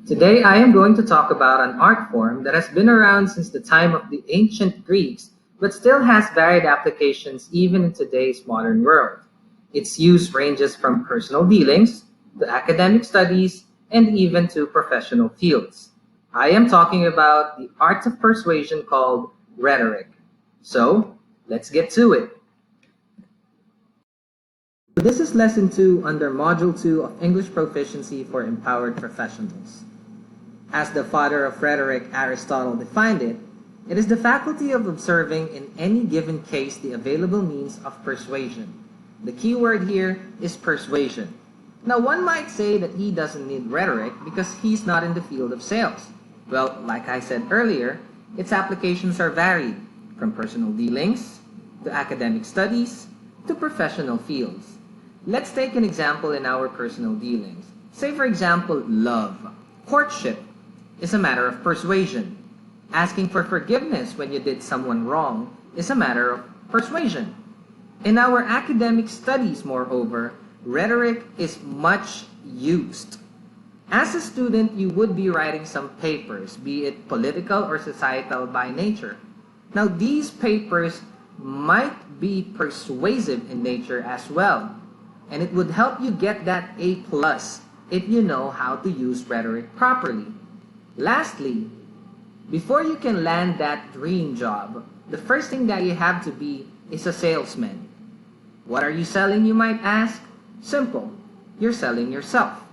Today I am going to talk about an art form that has been around since the time of the ancient Greeks, but still has varied applications even in today's modern world. Its use ranges from personal dealings to academic studies and even to professional fields. I am talking about the art of persuasion called rhetoric. So, let's get to it. This is lesson 2 under module 2 of English Proficiency for Empowered Professionals. As the father of rhetoric, Aristotle, defined it, it is the faculty of observing in any given case the available means of persuasion. The key word here is persuasion. Now, one might say that he doesn't need rhetoric because he's not in the field of sales. Well, like I said earlier, its applications are varied, from personal dealings to academic studies to professional fields. Let's take an example in our personal dealings. Say, for example, love. Courtship is a matter of persuasion. Asking for forgiveness when you did someone wrong is a matter of persuasion. In our academic studies, moreover, rhetoric is much used. As a student, you would be writing some papers, be it political or societal by nature. Now, these papers might be persuasive in nature as well, and it would help you get that A+ if you know how to use rhetoric properly. Lastly, before you can land that dream job, the first thing that you have to be is a salesman. What are you selling, you might ask? Simple. You're selling yourself.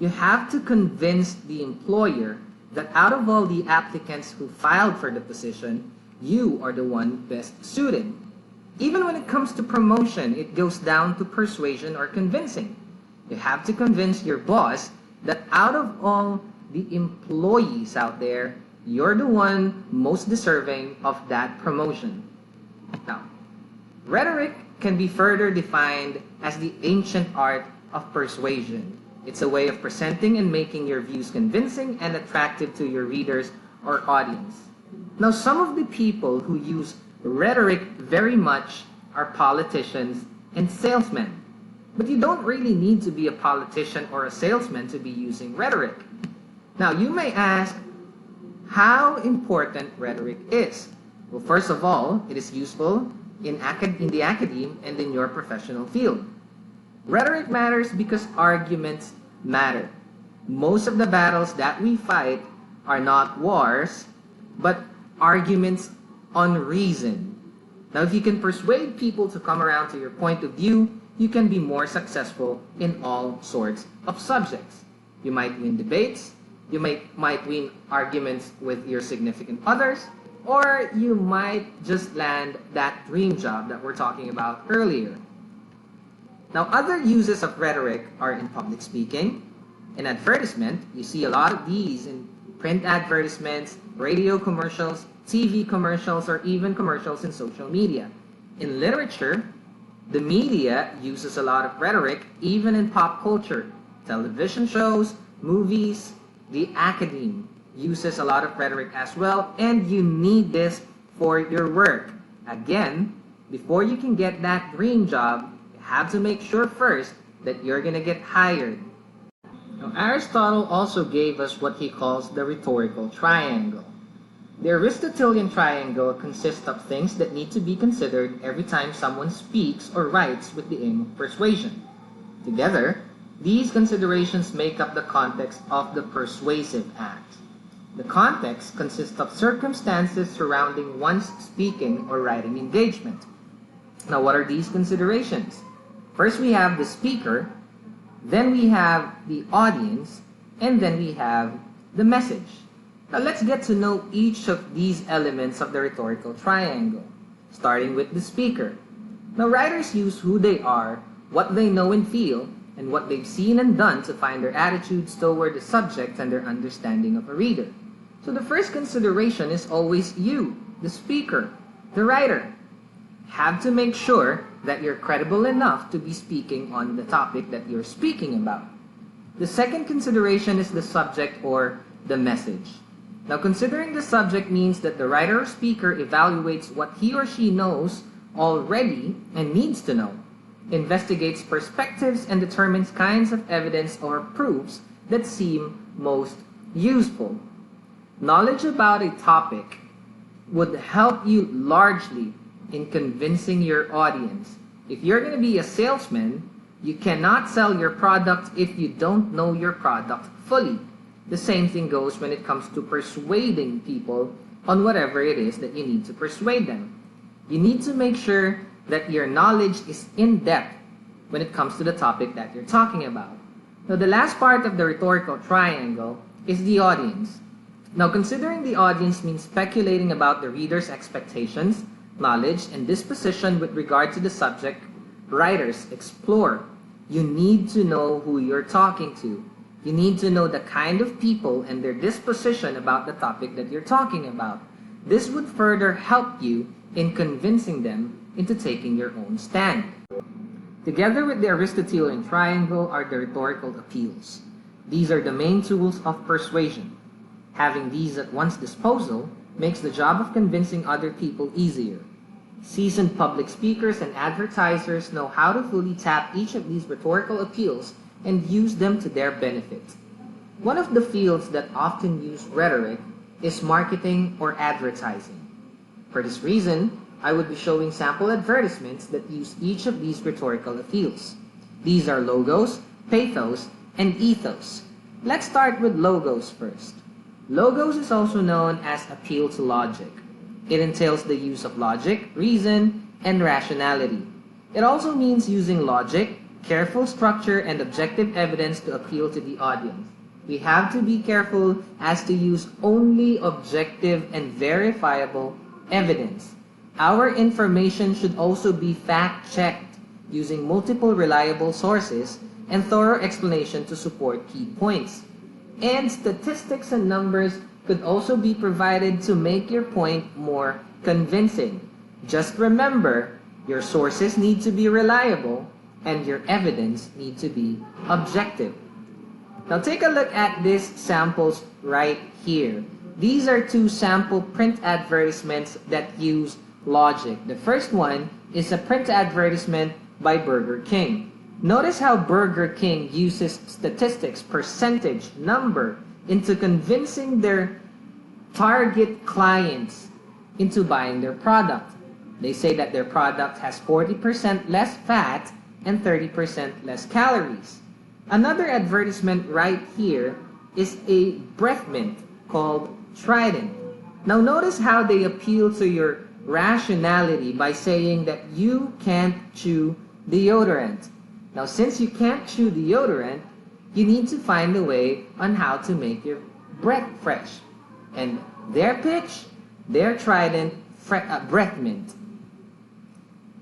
You have to convince the employer that out of all the applicants who filed for the position, you are the one best suited. Even when it comes to promotion, it goes down to persuasion or convincing. You have to convince your boss that out of all the employees out there, you're the one most deserving of that promotion. Now, rhetoric can be further defined as the ancient art of persuasion. It's a way of presenting and making your views convincing and attractive to your readers or audience. Now, some of the people who use rhetoric very much are politicians and salesmen. But you don't really need to be a politician or a salesman to be using rhetoric. Now, you may ask how important rhetoric is. Well, first of all, it is useful in the academe and in your professional field. Rhetoric matters because arguments matter. Most of the battles that we fight are not wars, but arguments on reason. Now, if you can persuade people to come around to your point of view, you can be more successful in all sorts of subjects. You might win debates, you might win arguments with your significant others, or you might just land that dream job that we're talking about earlier. Now, other uses of rhetoric are in public speaking, in advertisement. You see a lot of these in print advertisements, radio commercials, TV commercials, or even commercials in social media. In literature, the media uses a lot of rhetoric, even in pop culture. Television shows, movies, the academe uses a lot of rhetoric as well, and you need this for your work. Again, before you can get that dream job, you have to make sure first that you're gonna get hired. Now, Aristotle also gave us what he calls the rhetorical triangle. The Aristotelian triangle consists of things that need to be considered every time someone speaks or writes with the aim of persuasion. Together, these considerations make up the context of the persuasive act. The context consists of circumstances surrounding one's speaking or writing engagement. Now, what are these considerations? First, we have the speaker, then we have the audience, and then we have the message. Now, let's get to know each of these elements of the rhetorical triangle, starting with the speaker. Now, writers use who they are, what they know and feel, and what they've seen and done to find their attitudes toward the subject and their understanding of a reader. So the first consideration is always you, the speaker, the writer. Have to make sure that you're credible enough to be speaking on the topic that you're speaking about. The second consideration is the subject or the message. Now, considering the subject means that the writer or speaker evaluates what he or she knows already and needs to know, investigates perspectives, and determines kinds of evidence or proofs that seem most useful. Knowledge about a topic would help you largely in convincing your audience. If you're going to be a salesman, you cannot sell your product if you don't know your product fully. The same thing goes when it comes to persuading people on whatever it is that you need to persuade them. You need to make sure that your knowledge is in depth when it comes to the topic that you're talking about. Now, the last part of the rhetorical triangle is the audience. Now, considering the audience means speculating about the reader's expectations, knowledge, and disposition with regard to the subject writers explore. You need to know who you're talking to. You need to know the kind of people and their disposition about the topic that you're talking about. This would further help you in convincing them into taking your own stand. Together with the Aristotelian triangle are the rhetorical appeals. These are the main tools of persuasion. Having these at one's disposal makes the job of convincing other people easier. Seasoned public speakers and advertisers know how to fully tap each of these rhetorical appeals and use them to their benefit. One of the fields that often use rhetoric is marketing or advertising. For this reason, I would be showing sample advertisements that use each of these rhetorical appeals. These are logos, pathos, and ethos. Let's start with logos first. Logos is also known as appeal to logic. It entails the use of logic, reason, and rationality. It also means using logic, careful structure, and objective evidence to appeal to the audience. We have to be careful as to use only objective and verifiable evidence. Our information should also be fact-checked using multiple reliable sources and thorough explanation to support key points. And statistics and numbers could also be provided to make your point more convincing. Just remember, your sources need to be reliable and your evidence need to be objective. Now take a look at these samples right here. These are two sample print advertisements that use logic. The first one is a print advertisement by Burger King. Notice how Burger King uses statistics, percentage, number into convincing their target clients into buying their product. They say that their product has 40% less fat and 30% less calories. Another advertisement right here is a breath mint called Trident. Now notice how they appeal to your rationality by saying that you can't chew deodorant. Now since you can't chew deodorant, you need to find a way on how to make your breath fresh. And their pitch, their Trident breath mint.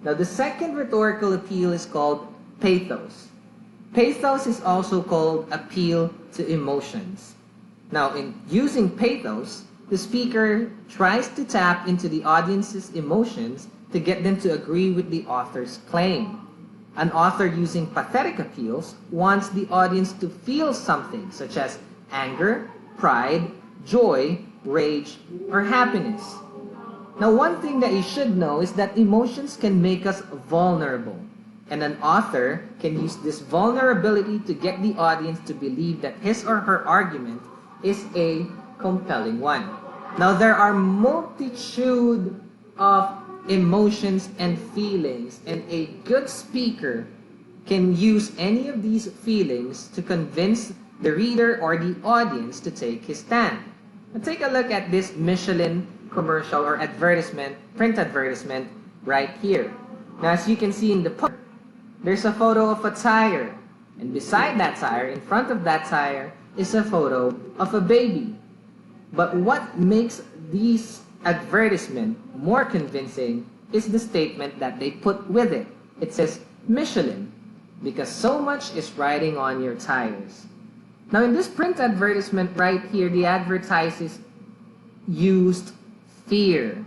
Now the second rhetorical appeal is called pathos. Pathos is also called appeal to emotions. Now in using pathos, the speaker tries to tap into the audience's emotions to get them to agree with the author's claim. An author using pathetic appeals wants the audience to feel something such as anger, pride, joy, rage, or happiness. Now one thing that you should know is that emotions can make us vulnerable. And an author can use this vulnerability to get the audience to believe that his or her argument is a compelling one. Now there are multitude of emotions and feelings, and a good speaker can use any of these feelings to convince the reader or the audience to take his stand. Now take a look at this Michelin commercial or advertisement, print advertisement right here. Now as you can see in the picture, there's a photo of a tire, and beside that tire, in front of that tire, is a photo of a baby. But what makes these advertisement more convincing is the statement that they put with it. It says Michelin, because so much is riding on your tires. Now in this print advertisement right here, the advertisers used fear.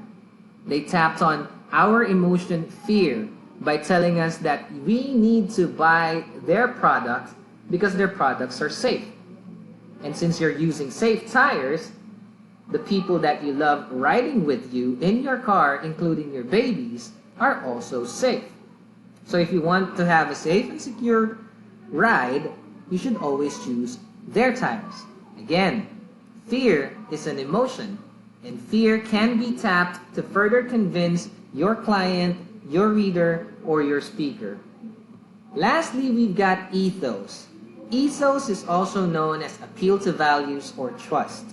They tapped on our emotion fear by telling us that we need to buy their product because their products are safe. And since you're using safe tires, the people that you love riding with you in your car, including your babies, are also safe. So if you want to have a safe and secure ride, you should always choose their tires. Again, fear is an emotion, and fear can be tapped to further convince your client, your reader, or your speaker. Lastly, we've got ethos. Ethos is also known as appeal to values or trust.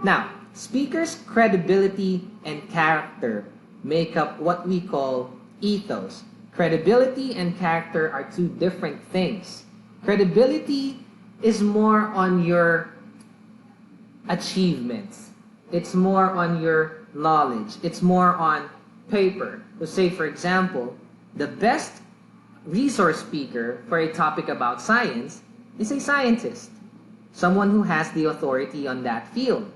Now, speakers' credibility and character make up what we call ethos. Credibility and character are two different things. Credibility is more on your achievements. It's more on your knowledge. It's more on paper. So say, for example, the best resource speaker for a topic about science is a scientist, someone who has the authority on that field.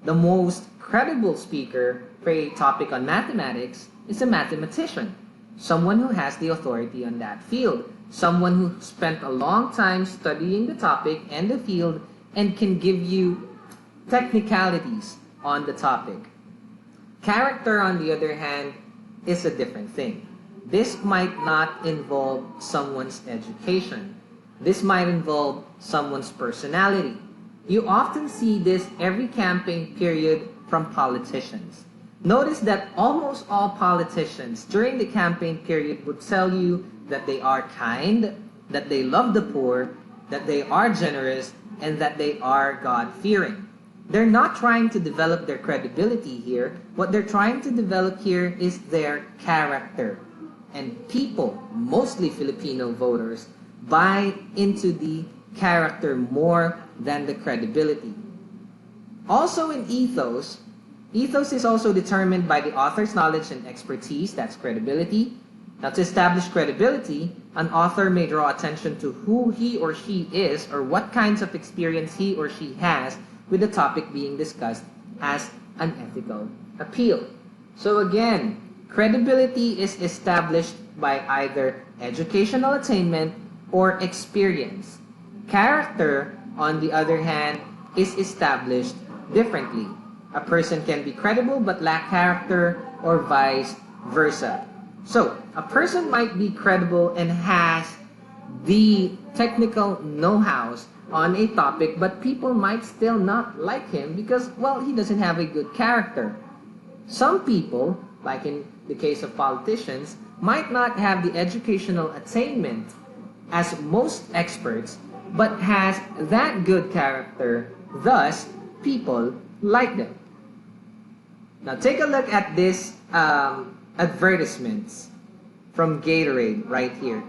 The most credible speaker for a topic on mathematics is a mathematician, someone who has the authority on that field, someone who spent a long time studying the topic and the field and can give you technicalities on the topic. Character, on the other hand, is a different thing. This might not involve someone's education. This might involve someone's personality. You often see this every campaign period from politicians. Notice that almost all politicians during the campaign period would tell you that they are kind, that they love the poor, that they are generous, and that they are God-fearing. They're not trying to develop their credibility here. What they're trying to develop here is their character. And people, mostly Filipino voters, buy into the character more than the credibility. Also in ethos, ethos is also determined by the author's knowledge and expertise, that's credibility. Now, to establish credibility, an author may draw attention to who he or she is or what kinds of experience he or she has with the topic being discussed as an ethical appeal. So again, credibility is established by either educational attainment or experience. Character, on the other hand, is established differently. A person can be credible but lack character, or vice versa. So, a person might be credible and has the technical know-hows on a topic, but people might still not like him because, well, he doesn't have a good character. Some people, like in the case of politicians, might not have the educational attainment as most experts, but has that good character, thus people like them. Now take a look at this advertisements from Gatorade right here.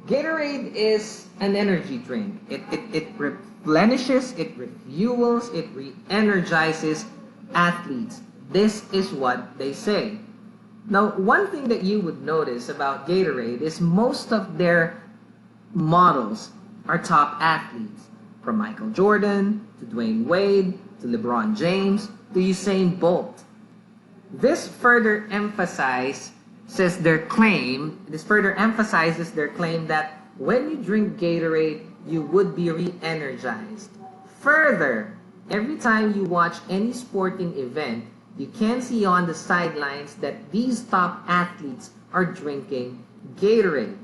Gatorade is an energy drink. It replenishes, it refuels, it re-energizes athletes. This is what they say. Now, one thing that you would notice about Gatorade is most of their models are top athletes, from Michael Jordan to Dwayne Wade to LeBron James to Usain Bolt. This further emphasizes their claim that when you drink Gatorade, you would be re-energized. Further, every time you watch any sporting event, you can see on the sidelines that these top athletes are drinking Gatorade.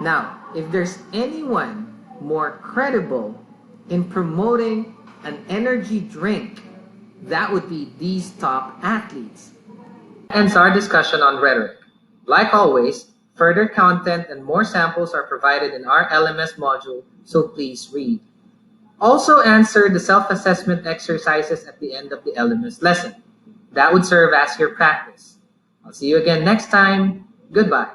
Now, if there's anyone more credible in promoting an energy drink, that would be these top athletes. Ends our discussion on rhetoric. Like always, further content and more samples are provided in our LMS module, so please read. Also answer the self-assessment exercises at the end of the LMS lesson. That would serve as your practice. I'll see you again next time. Goodbye.